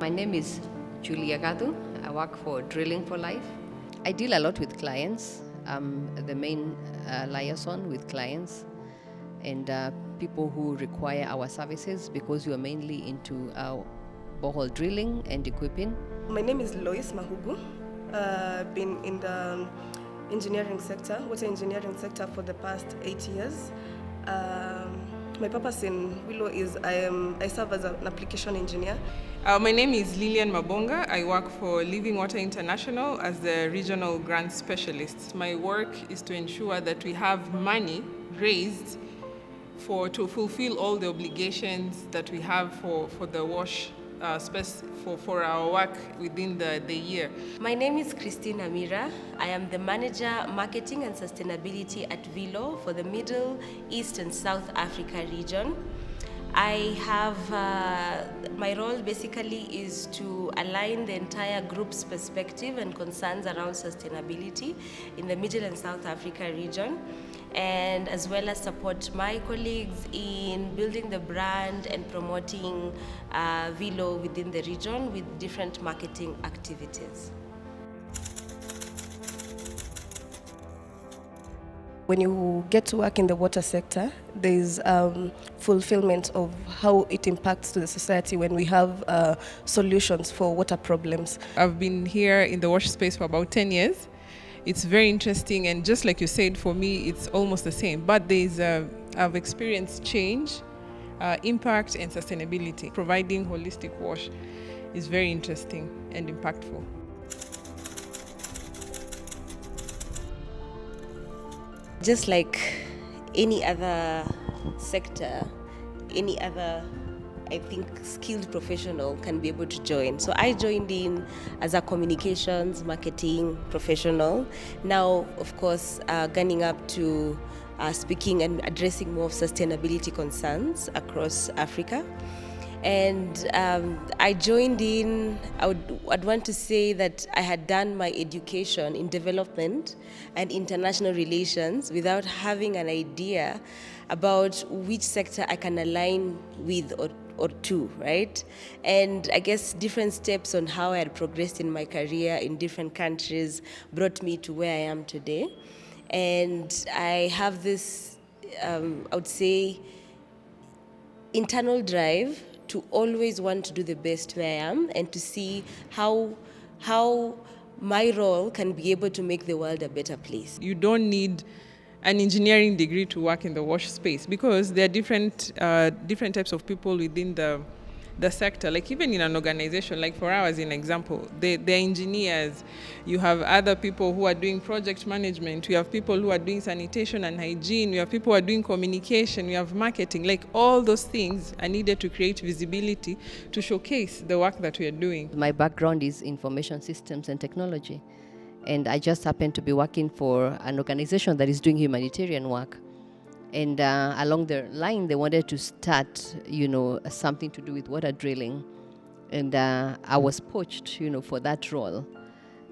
My name is Julia Gadu. I work for Drilling for Life. I deal a lot with clients. I'm the main liaison with clients and people who require our services because we are mainly into borehole drilling and equipping. My name is Lois Mahugu. I've been in the engineering sector, water engineering sector for the past 8 years. My purpose in Willow is I serve as an application engineer. My name is Lilian Mabonga. I work for Living Water International as the regional grant specialist. My work is to ensure that we have money raised to fulfill all the obligations that we have for the WASH space for our work within the year. My name is Christine Amira. I am the Manager Marketing and Sustainability at Vilo for the Middle East and South Africa region. I have, my role basically is to align the entire group's perspective and concerns around sustainability in the Middle and South Africa region, and as well as support my colleagues in building the brand and promoting Vilo within the region with different marketing activities. When you get to work in the water sector, there's fulfillment of how it impacts to the society when we have solutions for water problems. I've been here in the WASH space for about 10 years. It's very interesting, and just like you said, for me, it's almost the same. But I've experienced change, impact, and sustainability. Providing holistic WASH is very interesting and impactful. Just like any other sector, any other, I think, skilled professional can be able to join. So I joined in as a communications marketing professional. Now, of course, gunning up to speaking and addressing more of sustainability concerns across Africa. And I joined in, I'd want to say that I had done my education in development and international relations without having an idea about which sector I can align with or to, right? And I guess different steps on how I had progressed in my career in different countries brought me to where I am today. And I have this, I would say, internal drive to always want to do the best where I am and to see how my role can be able to make the world a better place. You don't need an engineering degree to work in the WASH space because there are different types of people within the sector. Like even in an organization, like for ours, in example, they're engineers. You have other people who are doing project management. You have people who are doing sanitation and hygiene. You have people who are doing communication. You have marketing. Like all those things are needed to create visibility to showcase the work that we are doing. My background is information systems and technology, and I just happen to be working for an organization that is doing humanitarian work. And along the line, they wanted to start, something to do with water drilling. And I was poached, for that role.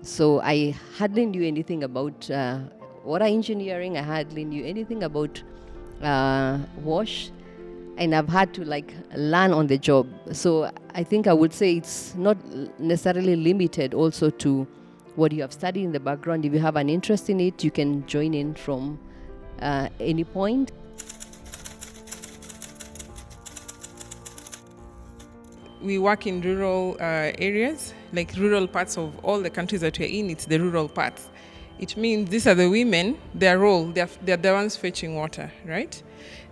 So I hardly knew anything about water engineering. I hardly knew anything about WASH. And I've had to learn on the job. So I think I would say it's not necessarily limited also to what you have studied in the background. If you have an interest in it, you can join in from any point. We work in rural areas, like rural parts of all the countries that we're in. It's the rural parts. It means these are the women, their role, they're the ones fetching water, right?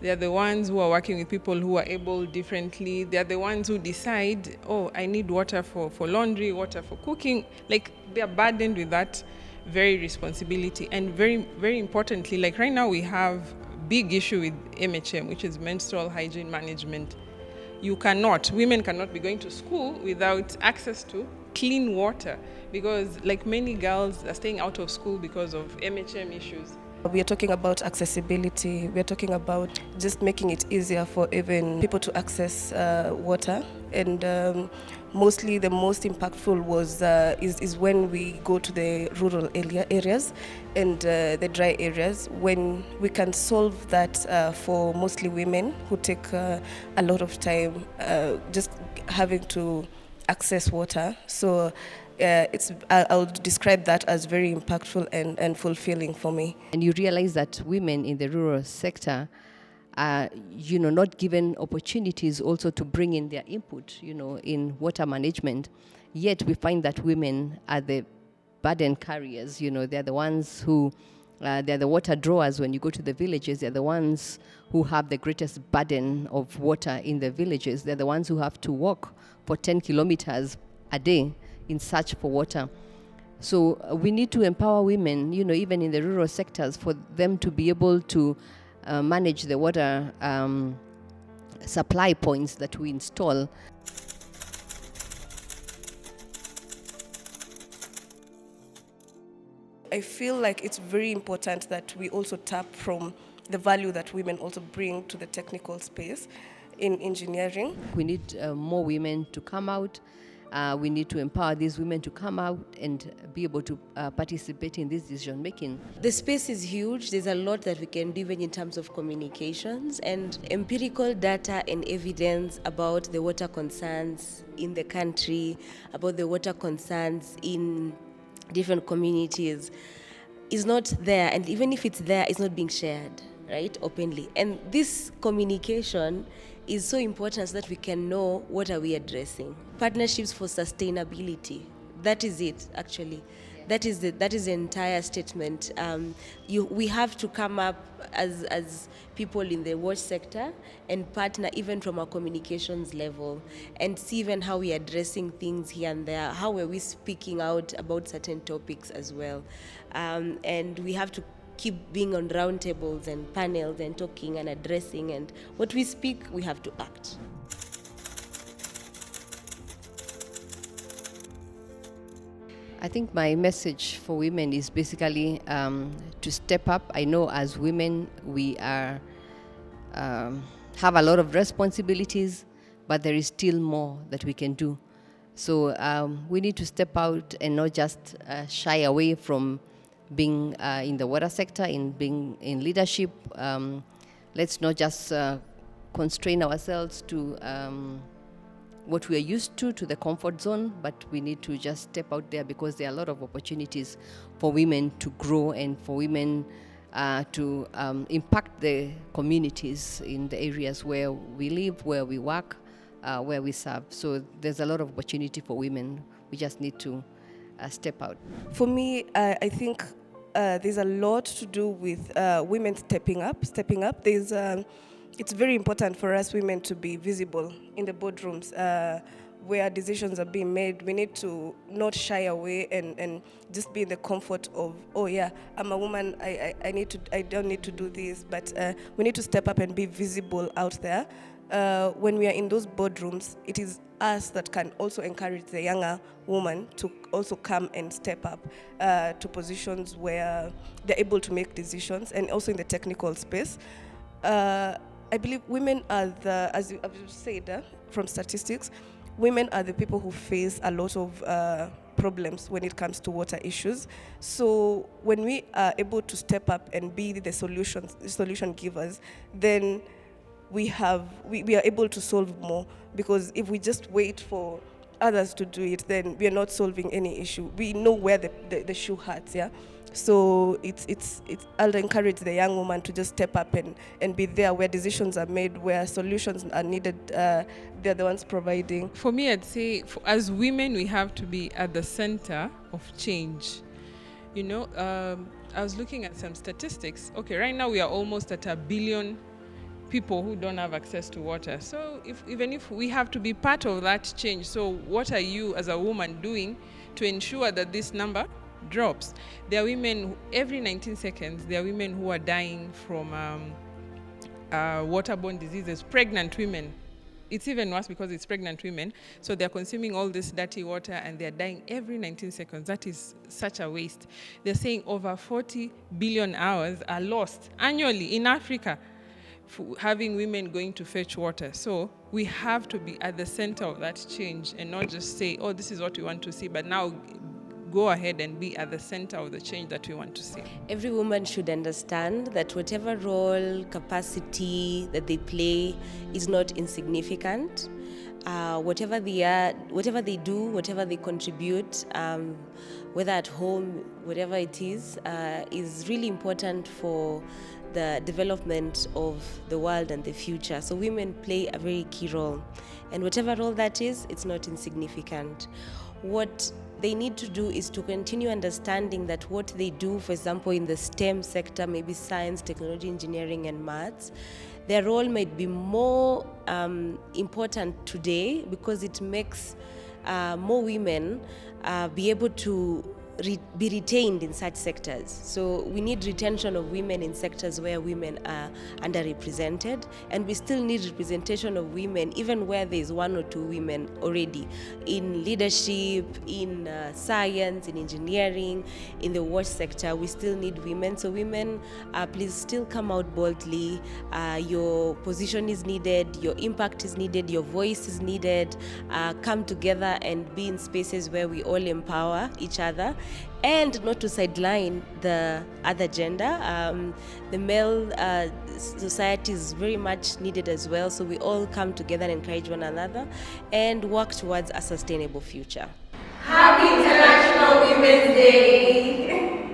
They're the ones who are working with people who are able differently. They're the ones who decide, I need water for laundry, water for cooking. Like they're burdened with that very responsibility. And very, very importantly, like right now we have big issue with MHM, which is menstrual hygiene management. Women cannot be going to school without access to clean water because like many girls are staying out of school because of MHM issues. We are talking about accessibility. We are talking about just making it easier for even people to access water. And mostly the most impactful is when we go to the rural areas and the dry areas, when we can solve that for mostly women who take a lot of time just having to access water. So I would describe that as very impactful and fulfilling for me. And you realize that women in the rural sector are, not given opportunities also to bring in their input, in water management. Yet we find that women are the burden carriers. They're the ones who, they're the water drawers when you go to the villages. They're the ones who have the greatest burden of water in the villages. They're the ones who have to walk for 10 kilometers a day in search for water. So we need to empower women, even in the rural sectors, for them to be able to manage the water supply points that we install. I feel like it's very important that we also tap from the value that women also bring to the technical space in engineering. We need more women to come out. We need to empower these women to come out and be able to participate in this decision making. The space is huge. There's a lot that we can do even in terms of communications and empirical data and evidence about the water concerns in the country, about the water concerns in different communities is not there. And even if it's there, it's not being shared, right, openly. And this communication is so important so that we can know what are we addressing. Partnerships for sustainability. That is it, actually. That is the entire statement. We have to come up as people in the water sector and partner even from our communications level and see even how we're addressing things here and there. How are we speaking out about certain topics as well? And we have to keep being on roundtables and panels and talking and addressing, and what we speak, we have to act. I think my message for women is basically to step up. I know as women we are have a lot of responsibilities, but there is still more that we can do. So we need to step out and not just shy away from being in the water sector, in being in leadership. Let's not just constrain ourselves to what we are used to the comfort zone, but we need to just step out there because there are a lot of opportunities for women to grow and for women to impact the communities in the areas where we live, where we work, where we serve. So there's a lot of opportunity for women. We just need to step out. For me, I think there's a lot to do with women stepping up. It's very important for us women to be visible in the boardrooms where decisions are being made. We need to not shy away and just be in the comfort of, oh yeah, I'm a woman, I don't need to do this, but we need to step up and be visible out there. When we are in those boardrooms, it is us that can also encourage the younger woman to also come and step up to positions where they're able to make decisions, and also in the technical space. I believe women are as you said, from statistics, women are the people who face a lot of problems when it comes to water issues. So when we are able to step up and be the solution givers, then we are able to solve more, because if we just wait for others to do it, then we are not solving any issue. We know where the shoe hurts, yeah? So I'll encourage the young woman to just step up and be there where decisions are made, where solutions are needed. They're the ones providing. For me, I'd say as women, we have to be at the center of change. I was looking at some statistics. Okay, right now we are almost at 1 billion people who don't have access to water. So even if we have to be part of that change, so what are you as a woman doing to ensure that this number drops? There are women, every 19 seconds, there are women who are dying from waterborne diseases, pregnant women. It's even worse because it's pregnant women. So they're consuming all this dirty water and they're dying every 19 seconds. That is such a waste. They're saying over 40 billion hours are lost annually in Africa, having women going to fetch water. So we have to be at the center of that change and not just say, oh, this is what we want to see, but now go ahead and be at the center of the change that we want to see. Every woman should understand that whatever role, capacity that they play is not insignificant. whatever they are, whatever they do, whatever they contribute, whether at home, whatever it is really important for the development of the world and the future. So women play a very key role, and whatever role that is, it's not insignificant. What they need to do is to continue understanding that what they do, for example, in the STEM sector, maybe science, technology, engineering, and maths, their role might be more important today because it makes more women be able to be retained in such sectors. So we need retention of women in sectors where women are underrepresented, and we still need representation of women even where there is one or two women already in leadership, in science, in engineering, in the watch sector. We still need women. So women, please still come out boldly. Your position is needed, your impact is needed, your voice is needed. Come together and be in spaces where we all empower each other, and not to sideline the other gender. The male society is very much needed as well, so we all come together and encourage one another and work towards a sustainable future. Happy International Women's Day!